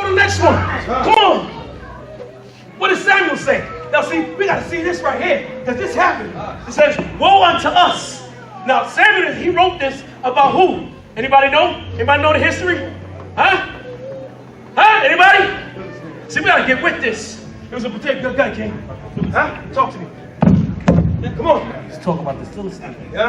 to the next one. Come on. What does Samuel say? Now see, we got to see this right here, because this happened. It says, woe unto us. Now Samuel, he wrote this about who? Anybody know? Anybody know the history? Huh? Anybody? See, we got to get with this. It was a particular guy, King. Huh? Talk to me. Come on. Let's talk about this Philistine. All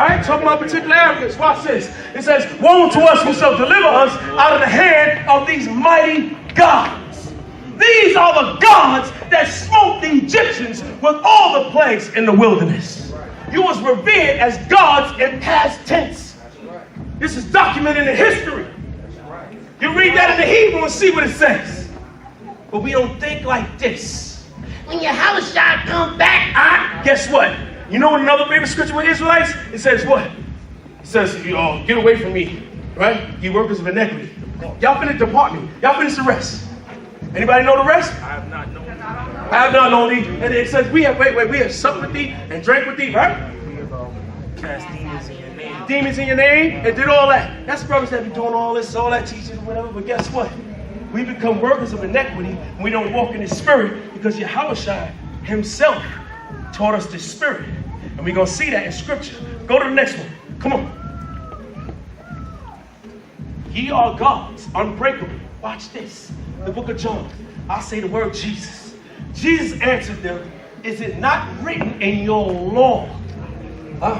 right, talking about particular arrogance. Watch this. It says, woe unto us who shall deliver us out of the hand of these mighty gods. These are the gods that smote the Egyptians with all the plagues in the wilderness. You was revered as gods in past tense. This is documented in history. You read that in the Hebrew and see what it says. But we don't think like this. When your Hashar come back, guess what? You know what another favorite scripture with Israelites? It says what? It says, get away from me, right? You workers of iniquity. Y'all finish the part me. Y'all finish the rest. Anybody know the rest? I have not known thee. I have not known thee. And it says, we have supped with thee and drank with thee, right? We have cast demons in your name. Demons in your name and did all that. That's brothers that be doing all this, all that teaching, whatever. But guess what? We become workers of iniquity when we don't walk in the spirit, because Yahushua himself taught us the spirit. And we're going to see that in scripture. Go to the next one. Come on. Ye are gods, unbreakable. Watch this. The book of John. I say the word Jesus. Jesus answered them, is it not written in your law? That's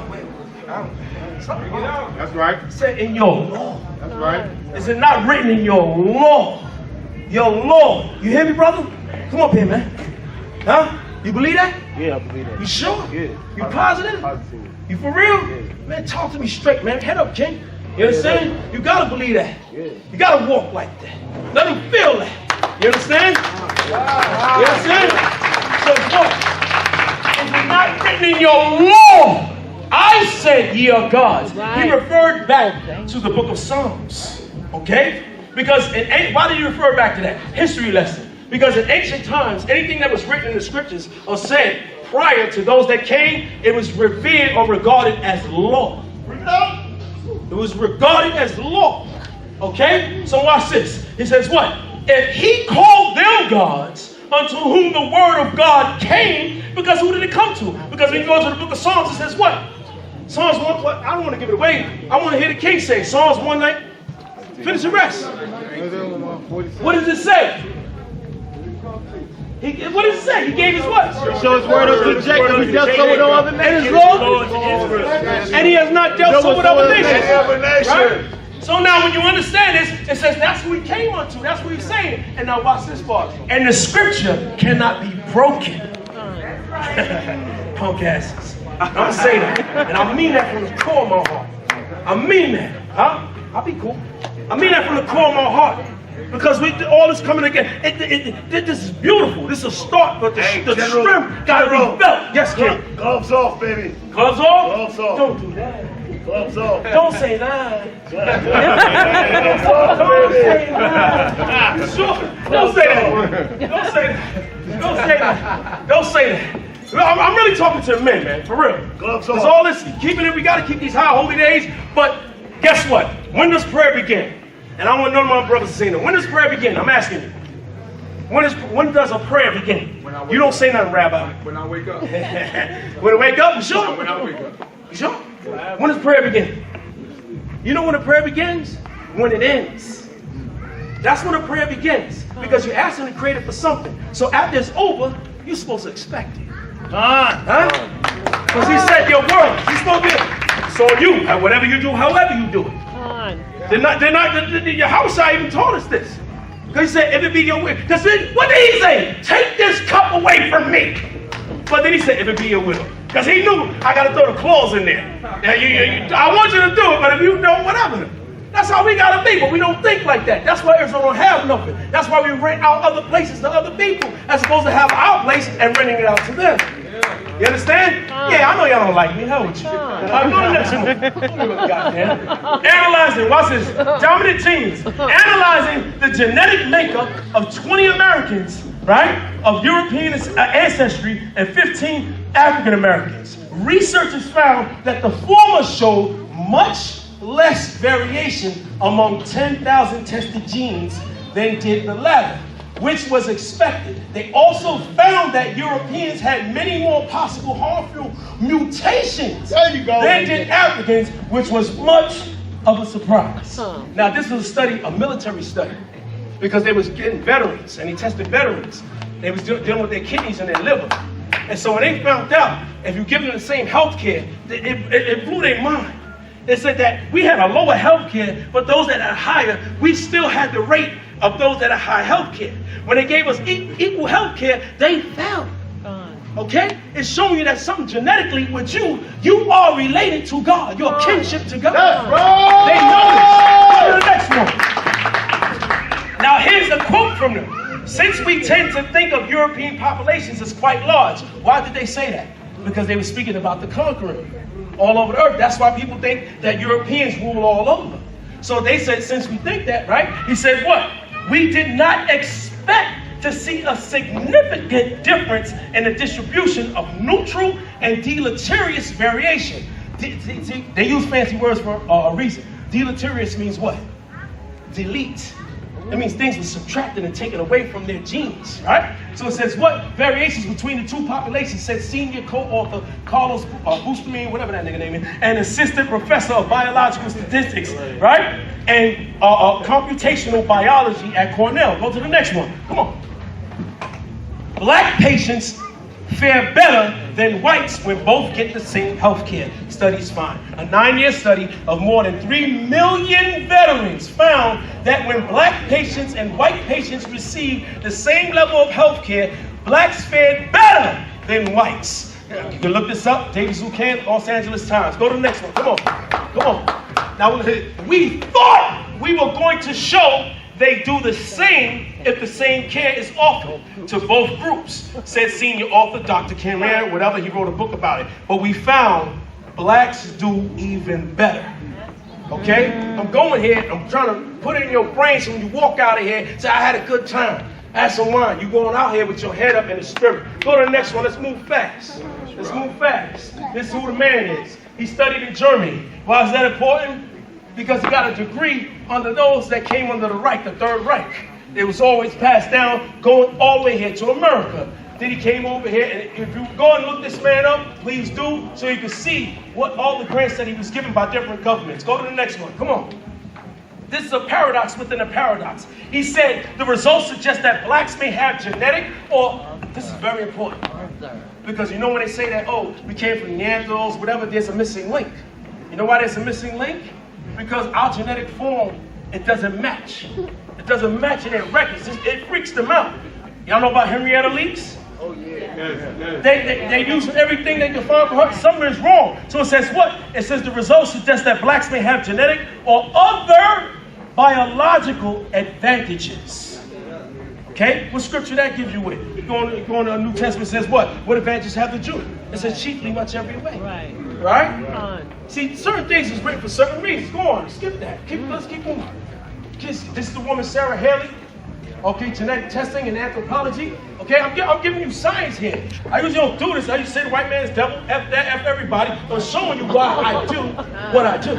right. Say in your law. That's right. Is it not written in your law? Your law. You hear me, brother? Come up here, man. Huh? You believe that? Yeah, I believe that. You sure? Yeah. You positive? You for real? Yeah. Man, talk to me straight, man. Head up, King. You understand? Yeah. You gotta believe that. Yeah. You gotta walk like that. Let him feel that. You understand? Wow. You understand? So, what? Is it not written in your law? I said ye are gods. Right. He referred back to the book of Psalms. Okay? Because why did you refer back to that? History lesson. Because in ancient times, anything that was written in the scriptures or said prior to those that came, it was revered or regarded as law. It was regarded as law. Okay? So watch this. He says what? If he called them gods, unto whom the word of God came, because who did it come to? Because when you go to the book of Psalms, it says what? Psalms 1, I don't want to give it away. I want to hear the king say, Psalms 1 night. Finish the rest. What does it say? What does it say? He gave his what? Show his word unto Jacob. He dealt so with no other nations. And he has not dealt so with other nations. Right? So now when you understand this, it says that's who he came unto. That's what he's saying. And now watch this part. And the scripture cannot be broken. Punk asses. I'm saying that. And I mean that from the core of my heart. I mean that. Huh? I'll be cool. I mean that from the core of my heart. Because all this coming again. This is beautiful. This is a start, but the strength got to be felt. Yes, kid. Gloves off, baby. Gloves off? Gloves off. Don't do that. Gloves off. Don't say that. Don't say that. Sure. Don't say that. Don't say that. Don't say that. Don't say that. I'm really talking to the men, man. For real. Gloves off. Because all this, keeping it, we got to keep these high holy days. But guess what? When does prayer begin? And I want none of my brothers to say that. When does prayer begin? I'm asking you. When does a prayer begin? You don't say nothing, Rabbi. When I wake up. When I wake up? You sure? When I wake up. You sure? When does prayer begin? You know when a prayer begins? When it ends. That's when a prayer begins. Because you're asking the Creator for something. So after it's over, you're supposed to expect it. Huh? Because he said your word. He's supposed to be. So you, whatever you do, however you do it. Your house even told us this. Because he said, if it be your will. Because what did he say? Take this cup away from me. But then he said, if it be your will. Because he knew I got to throw the clause in there. I want you to do it, but if you don't, whatever. That's how we got to be, but we don't think like that. That's why Israel don't have nothing. That's why we rent out other places to other people, as opposed to have our place and renting it out to them. You understand? Yeah, I know y'all don't like me. Hell with you. Go to the next one. Goddamn. Analyzing, watch this. Dominant teams. Analyzing the genetic makeup of 20 Americans, right? Of European ancestry and 15 African Americans. Researchers found that the former showed much less variation among 10,000 tested genes than did the latter, which was expected. They also found that Europeans had many more possible harmful mutations than did Africans, which was much of a surprise. Now, this was a study, a military study, because they was getting veterans, and he tested veterans. They was dealing with their kidneys and their liver. And so when they found out, if you give them the same health care, it blew their mind. They said that we had a lower health care, but those that are higher, we still had the rate of those that are high health care. When they gave us equal health care, they fell. Okay? It's showing you that something genetically with you are related to God. Your kinship to God. That's right. They know this. Go to the next one. Now here's a quote from them. Since we tend to think of European populations as quite large, why did they say that? Because they were speaking about the conquering all over the earth. That's why people think that Europeans rule all over. So they said, since we think that, right? He said what? We did not expect to see a significant difference in the distribution of neutral and deleterious variation. They use fancy words for a reason. Deleterious means what? Delete. It means things were subtracted and taken away from their genes, right? So it says what? Variations between the two populations, said senior co-author Carlos Bustamante, whatever that nigga name is, and assistant professor of biological statistics, right? And computational biology at Cornell. Go to the next one. Come on. Black patients fare better than whites when both get the same health care. Studies find. A 9-year study of more than 3 million veterans found that when black patients and white patients received the same level of health care, blacks fared better than whites. You can look this up, David Zuccan, Los Angeles Times. Go to the next one. Come on. Come on. Now, we thought we were going to show they do the same if the same care is offered to both groups, said senior author Dr. Ken Rare, whatever, he wrote a book about it. But we found blacks do even better. Okay? I'm going here, I'm trying to put it in your brain so when you walk out of here, say, I had a good time. Have some wine. You're going out here with your head up in the spirit. Go to the next one. Let's move fast. Let's move fast. This is who the man is. He studied in Germany. Why is that important? Because he got a degree under those that came under the Reich, the Third Reich. It was always passed down, going all the way here to America. Then he came over here, and if you go and look this man up, please do, so you can see what all the grants that he was given by different governments. Go to the next one, come on. This is a paradox within a paradox. He said the results suggest that blacks may have genetic, or, this is very important, because you know when they say that, oh, we came from Neanderthals, whatever, there's a missing link. You know why there's a missing link? Because our genetic form, it doesn't match. It doesn't match in their records. It freaks them out. Y'all know about Henrietta Leaks? Oh, yeah. They use everything they can find for her. Something is wrong. So it says what? It says the results suggest that blacks may have genetic or other biological advantages. Okay? What scripture that gives you with? You go in the New Testament, says what? What advantages have the Jew? It says chiefly much every way. Right? See, certain things is written for certain reasons. Go on, skip that. Let's keep moving. This is the woman Sarah Haley. Okay, genetic testing and anthropology. Okay, I'm giving you science here. I usually don't do this. I used to say the white man's devil, F that, F everybody. I'm showing you why I do what I do.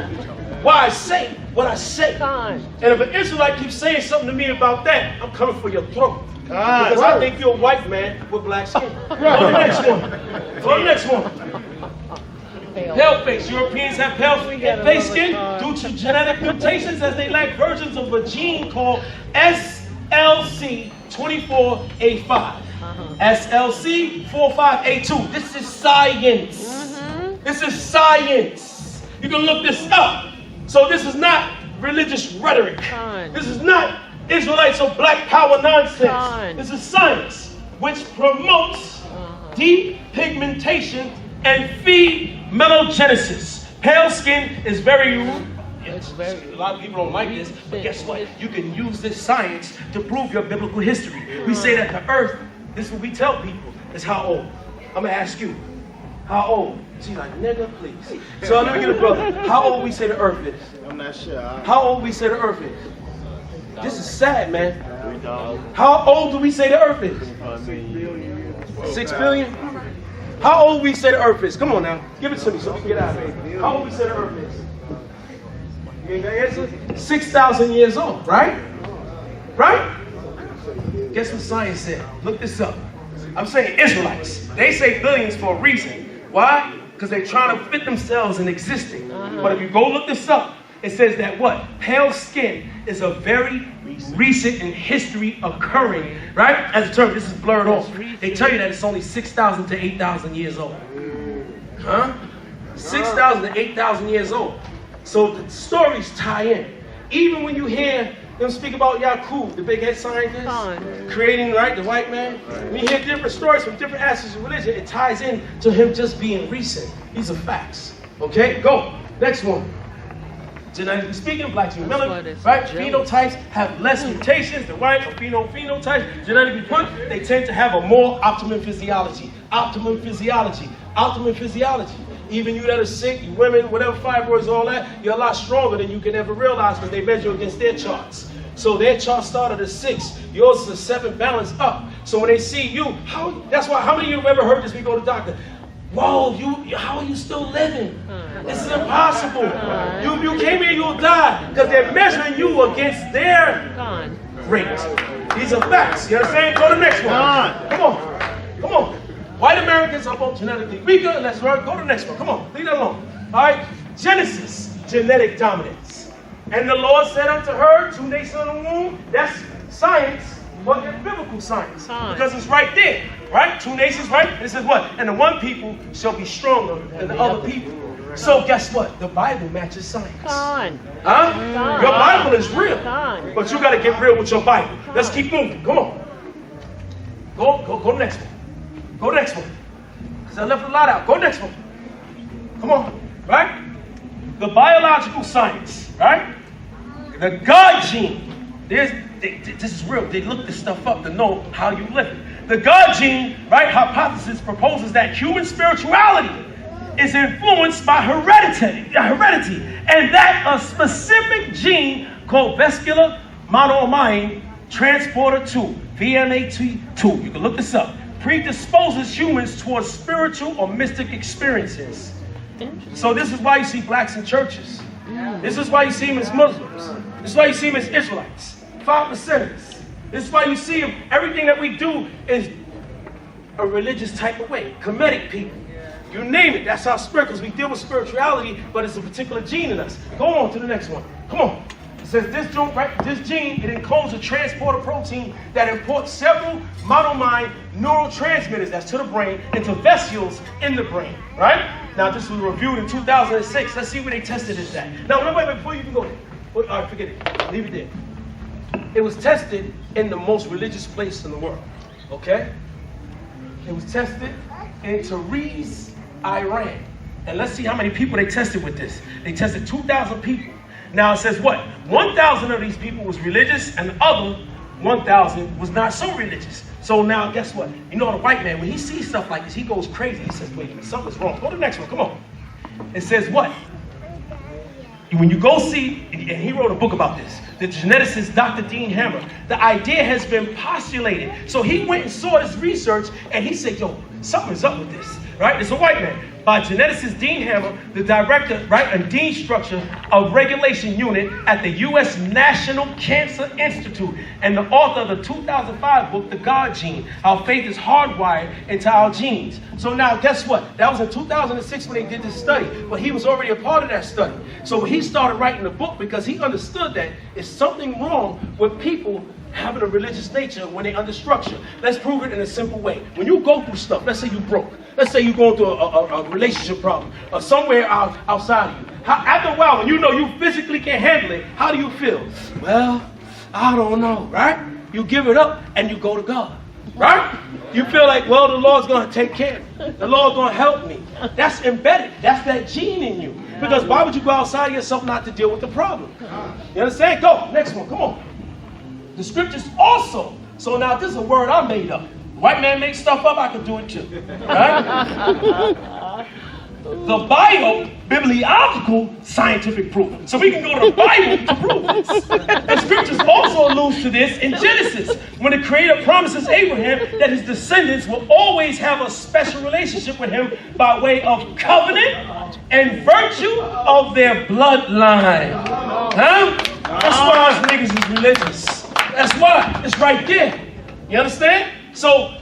Why I say what I say. And if an Israelite keeps saying something to me about that, I'm coming for your throat. Because I think you're a white man with black skin. Go to the next one. Go to the next one. Pale face. Europeans have pale face skin due to genetic mutations as they lack versions of a gene called SLC 24A5. SLC 45A2. This is science. This is science. You can look this up. So this is not religious rhetoric. This is not Israelites or black power nonsense. This is science, which promotes depigmentation and melagenesis. Pale skin is very a lot of people don't like this, but guess what? You can use this science to prove your biblical history. We say that the earth, this is what we tell people, is how old. I'm going to ask you, how old? She's like, nigga, please. So let me get a brother. How old we say the earth is? I'm not sure. How old we say the earth is? This is sad, man. How old do we say the earth is? 6 billion? How old we say the earth is? Come on now. Give it to me so we can get out of here. How old we say the earth is? You ain't got an answer? 6,000 years old, right? Right? Guess what science said? Look this up. I'm saying Israelites. They say billions for a reason. Why? Because they're trying to fit themselves in existing. But if you go look this up, it says that what? Pale skin is a very recent in history occurring, right? As a term, this is blurred off. They tell you that it's only 6,000 to 8,000 years old. Huh? 6,000 to 8,000 years old. So the stories tie in. Even when you hear them speak about Yaqub, the big head scientist, creating, right, the white man. When you hear different stories from different aspects of religion, it ties in to him just being recent. These are facts. Okay, go. Next one. Genetically speaking, blacks and melanin, right? Phenotypes have less mutations than white or phenotypes. Genetically put, they tend to have a more optimum physiology. Optimum physiology. Optimum physiology. Even you that are sick, you women, whatever fibroids, all that, you're a lot stronger than you can ever realize because they measure against their charts. So their chart started at 6, yours is a 7 balance up. So when they see you, that's why, how many of you have ever heard this when you go to the doctor? Whoa, how are you still living? This is impossible. You came here, you'll die. Because they're measuring you against their rate. These are facts. You understand? Go to the next one. Come on. Come on. White Americans are both genetically weaker. Let's go to the next one. Come on. Leave that alone. All right. Genesis, genetic dominance. And the Lord said unto her, 2 nations in the womb. That's science, but it's biblical science. Because it's right there. Right? 2 nations, right? It says what? And the one people shall be stronger than the other people. So guess what? The Bible matches science. Huh? Your Bible is real. But you got to get real with your Bible. Let's keep moving. Come on. Go to the next one. Go to the next one. Because I left a lot out. Go to the next one. Come on. Right? The biological science. Right? The God gene. This is real. They look this stuff up to know how you live. The God gene, right, hypothesis proposes that human spirituality is influenced by heredity, and that a specific gene called vascular monoamine transporter 2, VMAT2, you can look this up, predisposes humans towards spiritual or mystic experiences. So this is why you see blacks in churches. This is why you see them as Muslims. This is why you see them as Israelites, 5%ers. This is why you see them, everything that we do is a religious type of way. Kemetic people. You name it, that's our spirit, because we deal with spirituality, but it's a particular gene in us. Go on to the next one. Come on. It says this gene, it encodes a transporter protein that imports several monoamine neurotransmitters, that's to the brain, into vesicles in the brain, right? Now, this was reviewed in 2006. Let's see where they tested this at. Now, wait, before you can go there. All right, forget it. Leave it there. It was tested in the most religious place in the world, okay? It was tested in Tabriz, Iran. And let's see how many people they tested with this. They tested 2,000 people. Now it says what? 1,000 of these people was religious and the other 1,000 was not so religious. So now guess what? You know the white man, when he sees stuff like this, he goes crazy. He says, wait, something's wrong. Go to the next one, come on. It says what? When you go see, and he wrote a book about this, the geneticist Dr. Dean Hammer, the idea has been postulated. So he went and saw this research and he said, yo, something's up with this, right? It's a white man. By geneticist Dean Hammer, the director, right, and dean structure of regulation unit at the U.S. National Cancer Institute, and the author of the 2005 book, The God Gene, How Faith is Hardwired into Our Genes. So now, guess what? That was in 2006 when they did this study, but he was already a part of that study. So he started writing the book because he understood that there's something wrong with people having a religious nature when they're under structure. Let's prove it in a simple way. When you go through stuff, let's say you broke. Let's say you're going through a relationship problem or somewhere outside of you. After a while, when you know you physically can't handle it, how do you feel? Well, I don't know, right? You give it up and you go to God, right? You feel like, well, the Lord's going to take care of me. The Lord's going to help me. That's embedded. That's that gene in you. Because why would you go outside of yourself not to deal with the problem? You understand? Go. Next one. Come on. The scriptures also. So now this is a word I made up. White man makes stuff up, I can do it too. Right? The Bible, bibliological, scientific proof. So we can go to the Bible to prove this. The scriptures also allude to this in Genesis, when the Creator promises Abraham that his descendants will always have a special relationship with him by way of covenant and virtue of their bloodline. Huh? That's why us niggas is religious. That's why. It's right there. You understand? So,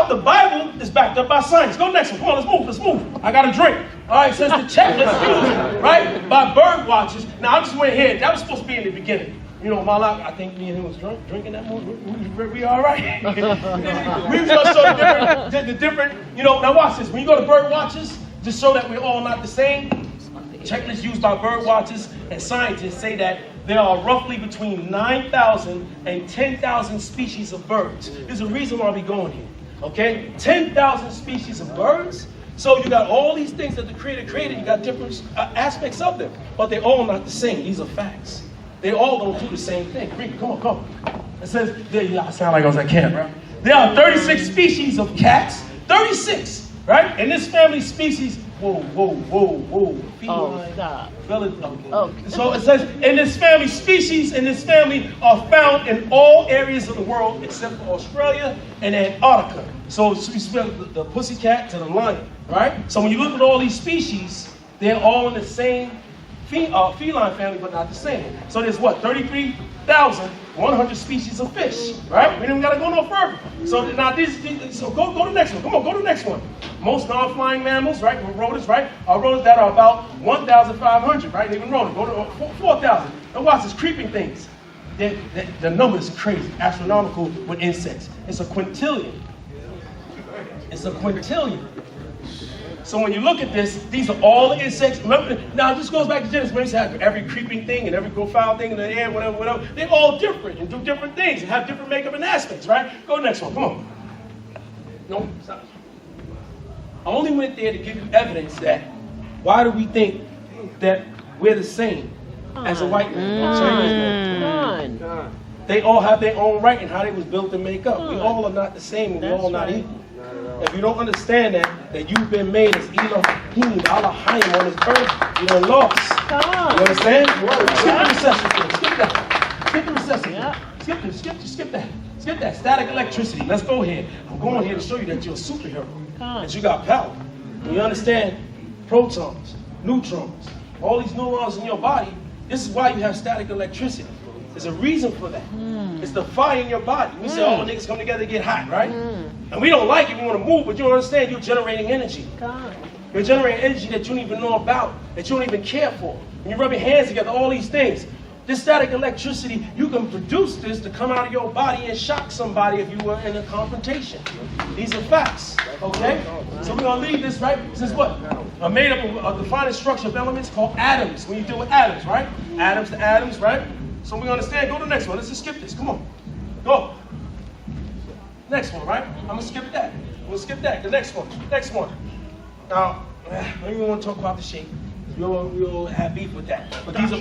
the Bible is backed up by science. Go next one. Come on, let's move. I got a drink. All right, says the checklist used, right, by bird watchers. Now, I just went here. That was supposed to be in the beginning. You know, Malak, I think me and him was drinking that morning. We all right. We was going to show the different, you know, now watch this. When you go to bird watchers, just show that we're all not the same. Checklists used by bird watchers and scientists say that there are roughly between 9,000 and 10,000 species of birds. There's a reason why we're going here, okay? 10,000 species of birds. So you got all these things that the Creator created. You got different aspects of them, but they're all not the same. These are facts. They all don't do the same thing. Read, come on. It says, I sound like I was at camp, right? There are 36 species of cats. 36, right? And this family species, whoa. Oh, stop. Okay. So it says, in this family are found in all areas of the world except for Australia and Antarctica. So we spell the pussycat to the lion, right? So when you look at all these species, they're all in the same feline family, but not the same. So there's what, 33,100 species of fish, right? We don't gotta go no further. So now so go to the next one. Come on, go to the next one. Most non-flying mammals, right? Rodents, right? Are rodents that are about 1,500, right? Even rodents, go to 4,000. Now watch this, creeping things. The number is crazy, astronomical with insects. It's a quintillion. It's a quintillion. So when you look at this, these are all the insects. Remember, now this goes back to Genesis. When you have every creeping thing and every profile thing in the air, whatever. They're all different and do different things and have different makeup and aspects, right? Go to the next one. Come on. No, stop. I only went there to give you evidence that why do we think that we're the same as a white man, Chinese man? They all have their own right and how they was built and make up. We all are not the same and we're all not equal. If you don't understand that you've been made as Elohim, Elohim on this earth, you done lost. You understand? Skip the recession. Skip the recession. Yeah. Skip that. Static electricity. Let's go here. I'm going here to show you that you're a superhero. That you got power. And you understand protons, neutrons, all these neurons in your body. This is why you have static electricity. There's a reason for that. It's the fire in your body. We say, oh, niggas come together to get hot, right? And we don't like it, we want to move, but you don't understand, you're generating energy. You're generating energy that you don't even know about, that you don't even care for. When you rub your hands together, all these things. This static electricity, you can produce this to come out of your body and shock somebody if you were in a confrontation. These are facts, okay? So we're going to leave this, right? This is what? Made up of a defining structure of elements called atoms. When you deal with atoms, right? Atoms to atoms, right? So we understand. Go to the next one. Let's just skip this. Come on. Go. Next one, right? I'm going to skip that. We'll skip that. The next one. Next one. Now, I don't even want to talk about the shape. We all have beef with that. But these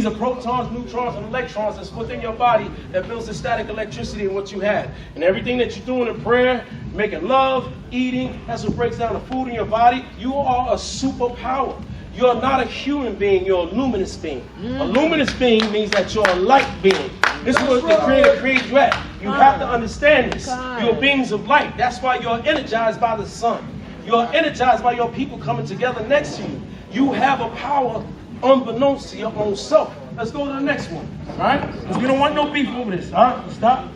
are protons, neutrons, and electrons that's within your body that builds the static electricity in what you have. And everything that you're doing in prayer, making love, eating, that's what breaks down the food in your body. You are a superpower. You're not a human being, you're a luminous being. A luminous being means that you're a light being. This is what the Creator created you at. You have to understand this. You're beings of light. That's why you're energized by the sun. You're energized by your people coming together next to you. You have a power unbeknownst to your own self. Let's go to the next one, all right? Because we don't want no beef over this, all right? Stop.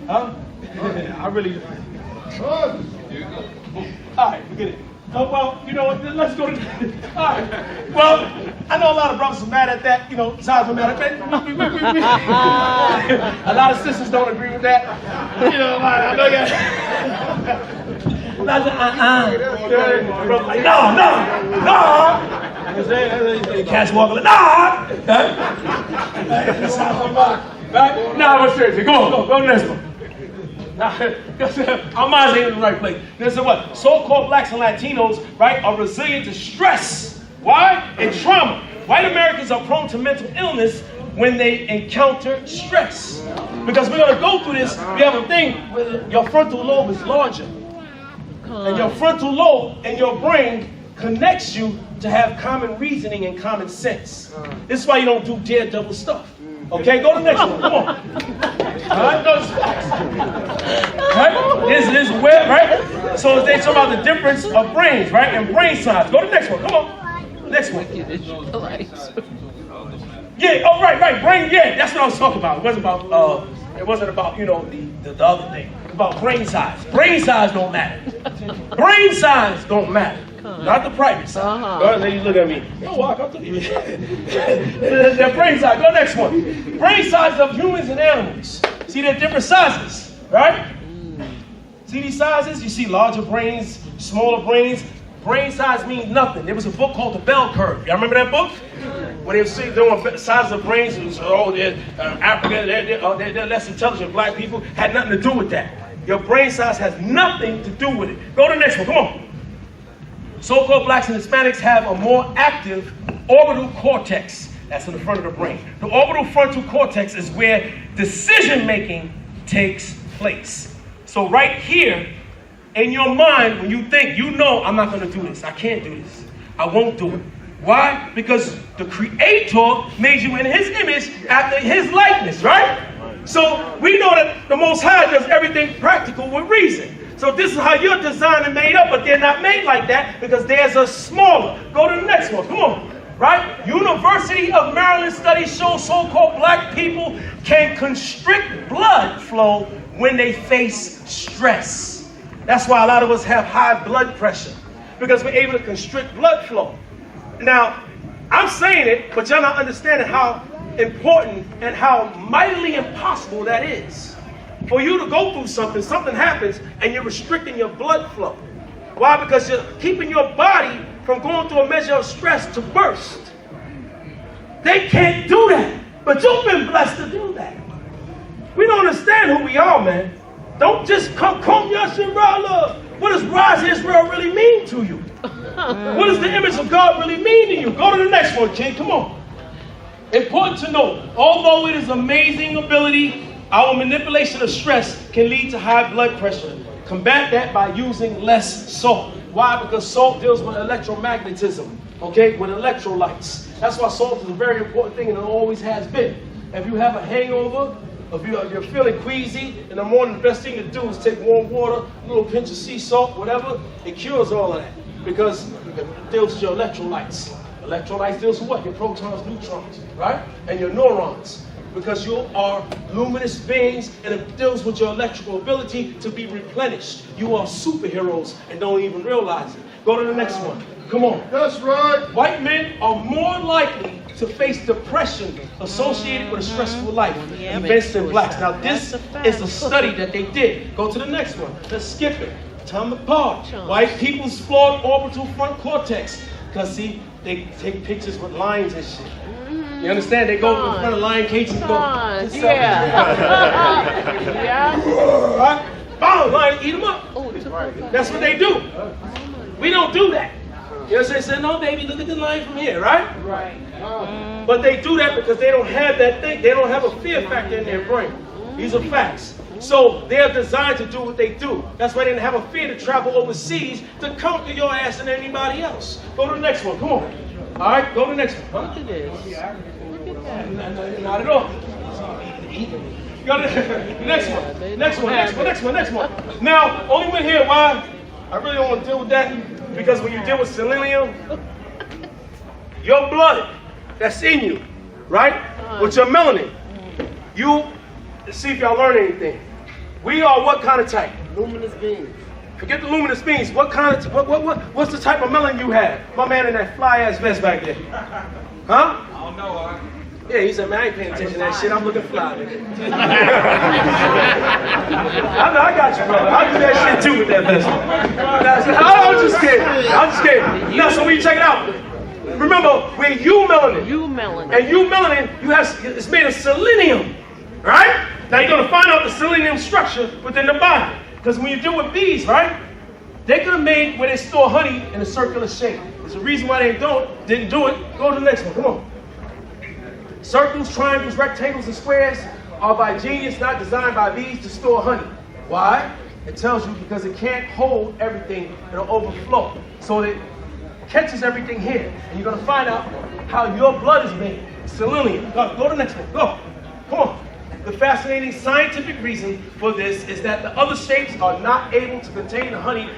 Huh? I really... All right, forget it. Oh, well, you know what, let's go to... All right. Well, I know a lot of brothers are mad at that. You know, sides are mad at that. A lot of sisters don't agree with that. You know, I know you... Like, no. Cats walking, nah. Right? Nah, but seriously, go to the next one. Our minds ain't in the right place. This is what? So-called blacks and Latinos, right, are resilient to stress. Why? And trauma. White Americans are prone to mental illness when they encounter stress. Because we're going to go through this. We have a thing where your frontal lobe is larger. And your frontal lobe in your brain connects you to have common reasoning and common sense. This is why you don't do daredevil stuff. Okay, go to the next one. Come on. All right, those facts. Right? This is where, right? So they talk about the difference of brains, right? And brain size. Go to the next one. Come on. Next one. Yeah, oh, right, brain, yeah, that's what I was talking about. It wasn't about, you know, the other thing. About brain size. Brain size don't matter. Brain size don't matter. Not the private size. Go ahead, ladies, look at me. Yo, walk up to me. That brain size. Go next one. Brain size of humans and animals. See, they're different sizes, right? See these sizes? You see larger brains, smaller brains. Brain size means nothing. There was a book called The Bell Curve. Y'all remember that book? When they were doing the size of brains, it was, they're African, they're less intelligent. Black people had nothing to do with that. Your brain size has nothing to do with it. Go to the next one, come on. So-called blacks and Hispanics have a more active orbital cortex. That's in the front of the brain. The orbital frontal cortex is where decision-making takes place. So right here, in your mind, when you think, you know, I'm not going to do this. I can't do this. I won't do it. Why? Because the Creator made you in His image after His likeness, right? So we know that the Most High does everything practical with reason. So this is how you're designed and made up, but they're not made like that because theirs are smaller. Go to the next one. Come on. Right? University of Maryland studies show so-called black people can constrict blood flow when they face stress. That's why a lot of us have high blood pressure, because we're able to constrict blood flow. Now, I'm saying it, but y'all not understanding how important and how mightily impossible that is. For you to go through something happens, and you're restricting your blood flow. Why? Because you're keeping your body from going through a measure of stress to burst. They can't do that, but you've been blessed to do that. We don't understand who we are, man. Don't just come Yasharallah. What does Rise Israel really mean to you? What does the image of God really mean to you? Go to the next one, kid. Come on. Important to note, although it is amazing ability, our manipulation of stress can lead to high blood pressure. Combat that by using less salt. Why? Because salt deals with electromagnetism, okay, with electrolytes. That's why salt is a very important thing, and it always has been. If you have a hangover, if you're feeling queasy in the morning, the best thing to do is take warm water, a little pinch of sea salt, whatever. It cures all of that because it deals with your electrolytes. Electrolytes deals with what? Your protons, neutrons, right? And your neurons. Because you are luminous beings, and it deals with your electrical ability to be replenished. You are superheroes and don't even realize it. Go to the next one. Come on. That's right. White men are more likely to face depression associated with a stressful life than blacks. Now, this is a study that they did. Go to the next one. Let's skip it. Tell them apart. White people's flawed orbital front cortex. Because, see, they take pictures with lions and shit. You understand? They go in front of lion cages and go. Right? Oh, lion, eat them up. That's what they do. We don't do that. You know what I'm saying? No, baby, look at the lion from here, right? Right. But they do that because they don't have that thing. They don't have a fear factor in their brain. These are facts. So they're designed to do what they do. That's why they didn't have a fear to travel overseas to conquer your ass than anybody else. Go to the next one. Come on. All right, go to the next one. Look at this. Look at that. Not at all. Go to the next one. Next one. Now, only one here. Why? I really don't want to deal with that, because when you deal with selenium, your blood that's in you, right? With your melanin, you see if y'all learn anything. We are what kind of type? Luminous beings. Forget the luminous beings. What kind of what's the type of melanin you have? My man in that fly ass vest back there. Huh? I don't know. Yeah, he said, man, I ain't paying attention to that shit. I'm looking fly. I got you, brother. I do that shit too with that vest. I'm just kidding. Now, so when you check it out, remember, we're eumelanin. And eumelanin, it's made of selenium, right? Now you're gonna find out the selenium structure within the body. Because when you deal with bees, right, they could have made where they store honey in a circular shape. There's a reason why they didn't do it. Go to the next one, come on. Circles, triangles, rectangles, and squares are by genius, not designed by bees to store honey. Why? It tells you because it can't hold everything, it'll overflow. So it catches everything here. And you're gonna find out how your blood is made. Selenium. Go to the next one, go. Come on. The fascinating scientific reason for this is that the other shapes are not able to contain the honey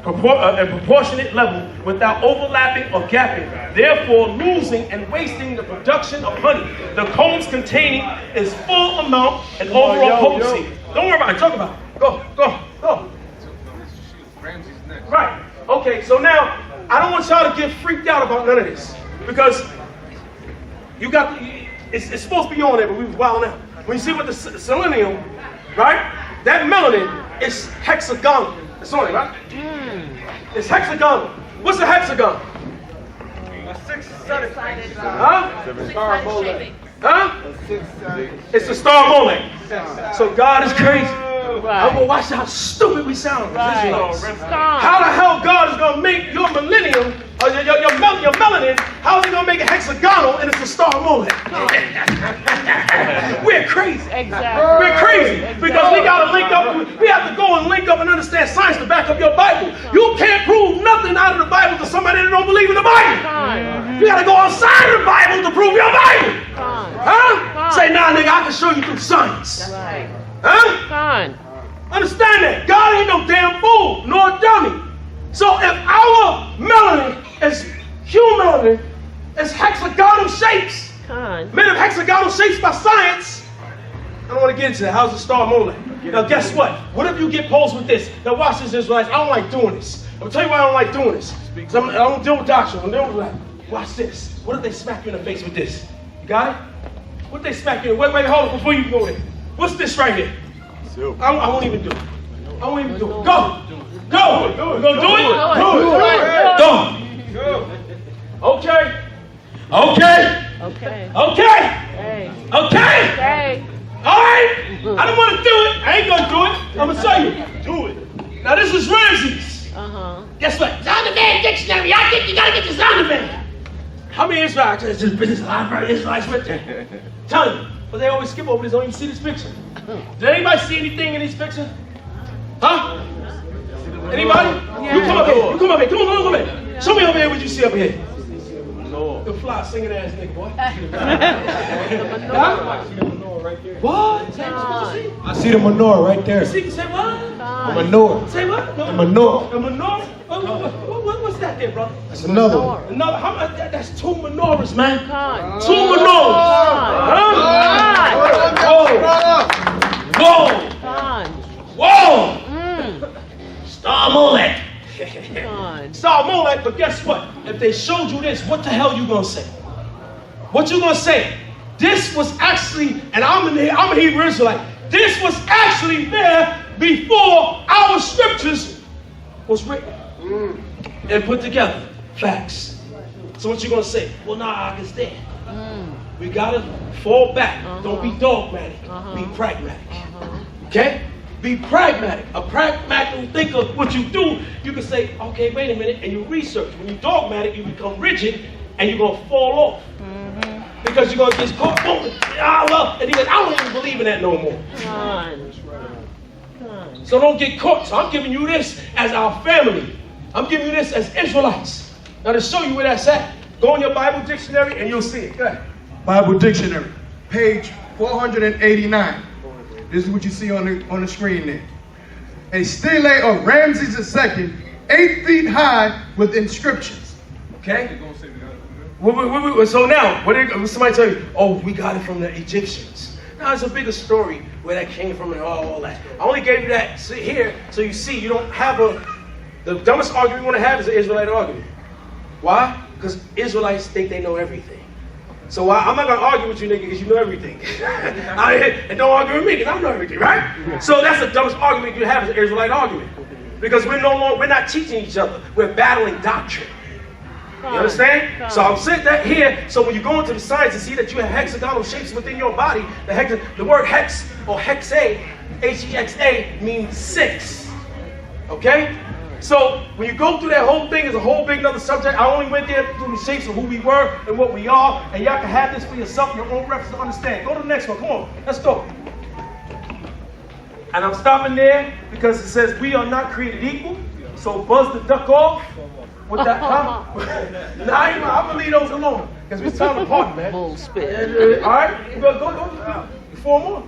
proportionate level without overlapping or gapping, therefore losing and wasting the production of honey. The combs containing its full amount and overall potency. Don't worry about it. Talk about it. Go. Right. Okay, so now, I don't want y'all to get freaked out about none of this. Because it's supposed to be on there, but we was wilding out. When you see what the selenium, right? That melanin is hexagonal. It's on it, right? It's hexagonal. What's a hexagon? A six-sided. Huh? Star mole. Huh? It's a star mole. So God is crazy. I'm gonna watch how stupid we sound. Right. How the hell God is gonna make your millennium, or your melanin, how is he gonna make it hexagonal and it's a star mole? We're crazy. Exactly. We're crazy because we gotta link up. We have to go and link up and understand science to back up your Bible. You can't prove nothing out of the Bible to somebody that don't believe in the Bible. You gotta go outside of the Bible to prove your Bible. Huh? Say, nah, nigga, I can show you through science. Right. Huh? Understand that. God ain't no damn fool, nor a dummy. So if our melanin is human melanin, is hexagonal shapes, made of hexagonal shapes by science, I don't want to get into that. How's the star mole? Now guess what? What if you get posed with this? Now watch this, Israelites. I don't like doing this. I'm going to tell you why I don't like doing this. Because I don't deal with doctrine. I'm dealing with that. Watch this. What if they smack you in the face with this? You got it? What if they smack you in the face? Wait, hold on before you go there. What's this right here? I won't even do it. I won't even do it. Go! Go! You gonna do it? Do it! Go! Okay! Alright! I don't want to do it. I ain't gonna do it. I'm gonna show you. Do it. Now this is Ramses. Guess what? Zondervan dictionary. I think you gotta get the Zondervan. How many Israelites? There's just business Israelites with there. Tell you. But they always skip over this. Don't even see this picture. Did anybody see anything in these pictures? Huh? Anybody? Yeah. You come up here. Come on, come here. Show me over here what you see up here. The fly singing ass nigga, boy. Huh? What? I see the menorah right there. Say what? The menorah. Say what? The menorah. The menorah? What's that there, brother? That's another one. Another? How much? That's two menorahs, man. Two menorahs. Whoa! Star Molech. Star Molech, but guess what? If they showed you this, what the hell you gonna say? What you gonna say? This was actually, and I'm a Hebrew Israelite, this was actually there before our scriptures was written and put together. Facts. So what you gonna say? Well, nah, it's there. We gotta fall back. Don't be dogmatic. Be pragmatic. Okay? Be pragmatic. A pragmatic will think of what you do. You can say, okay, wait a minute, and you research. When you're dogmatic, you become rigid, and you're gonna fall off. Because you're gonna get caught, boom, and he goes, I don't even believe in that no more. So don't get caught. So I'm giving you this as our family. I'm giving you this as Israelites. Now to show you where that's at, go in your Bible dictionary and you'll see it. Go ahead. Bible dictionary, page 489. This is what you see on the screen there. A stele of Ramses II, 8 feet high with inscriptions. Okay? So now, what did somebody tell you? Oh, we got it from the Egyptians. Now, it's a bigger story where that came from and all that. I only gave you that here so you see you don't have the dumbest argument you want to have is an Israelite argument. Why? Because Israelites think they know everything. So I'm not going to argue with you, nigga, because you know everything. And don't argue with me, because I know everything, right? So that's the dumbest argument you have is an Israelite argument. Because we're not teaching each other. We're battling doctrine. You understand? So I'm saying that here, so when you go into the science and see that you have hexagonal shapes within your body, the word hex or hexa, H-E-X-A, means 6. Okay? So when you go through that whole thing, it's a whole big another subject. I only went there through the shapes of who we were and what we are, and y'all can have this for yourself, your own reference to understand. Go to the next one. Come on, let's go. And I'm stopping there because it says we are not created equal. So buzz the duck off. With that, huh? Nah, I'm gonna leave those alone because we're time to party, man. All right, go. 4 more.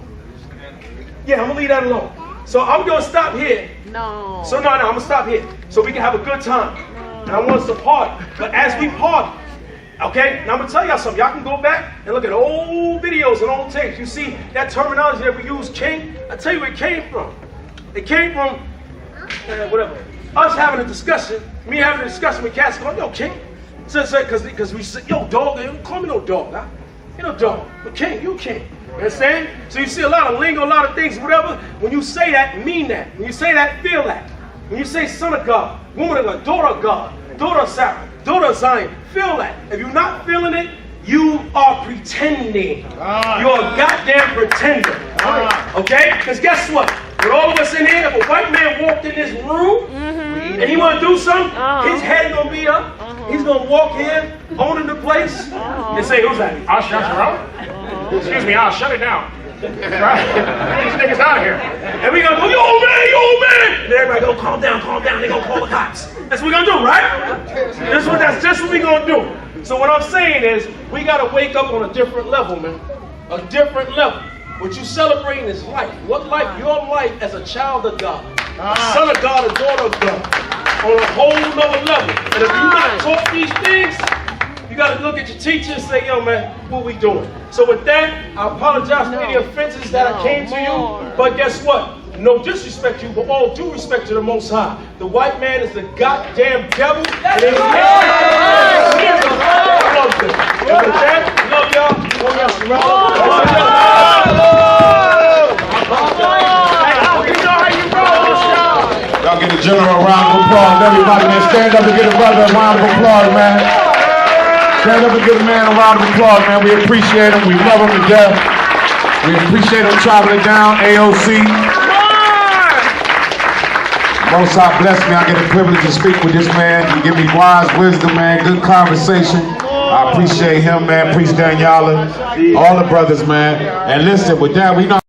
Yeah, I'm gonna leave that alone. So I'm going to stop here. No. So I'm going to stop here so we can have a good time. And I want us to party. But as we party, okay, now I'm going to tell y'all something. Y'all can go back and look at old videos and old tapes. You see that terminology that we use, king? I tell you where it came from. It came from, whatever, us having a discussion, me having a discussion with cats going, yo, king. Because we said, yo, dog, don't call me no dog. Huh? You know, dog, but king, you king. You understand? So you see a lot of lingo, a lot of things, whatever. When you say that, mean that. When you say that, feel that. When you say son of God, woman of God, daughter of God, daughter of Sarah, daughter of Zion, feel that. If you're not feeling it, you are pretending. You're a goddamn pretender. Okay? Because guess what? With all of us in here, if a white man walked in this room and he want to do something, his head going to be up. He's going to walk in, owning the place, and say, who's that? I'll shut you out. Excuse me, I'll shut it down. Right? These niggas out of here. And we going to go, yo, man. And everybody go, calm down. They're going to call the cops. That's what we're going to do, right? That's just what we're going to do. So what I'm saying is, we got to wake up on a different level, man. A different level. What you celebrating is life. What life? Your life as a child of God. A son of God, a daughter of God. On a whole nother level. And if you're not taught these things, you got to look at your teacher and say, yo, man, what we doing? So with that, I apologize for any offenses that I came to you. But guess what? No disrespect to you, but all due respect to the Most High. The white man is the goddamn devil. And they love them. And with that, love y'all. Y'all get a general round of applause. Everybody, man, stand up and get a brother a round of applause, man. Stand up and give a man a round of applause, man. We appreciate him. We love him to death. We appreciate him traveling down AOC. Most High bless me. I get the privilege to speak with this man. He give me wise wisdom, man. Good conversation. I appreciate him, man. Priest Danyaahla. All the brothers, man. And listen, with that, we know.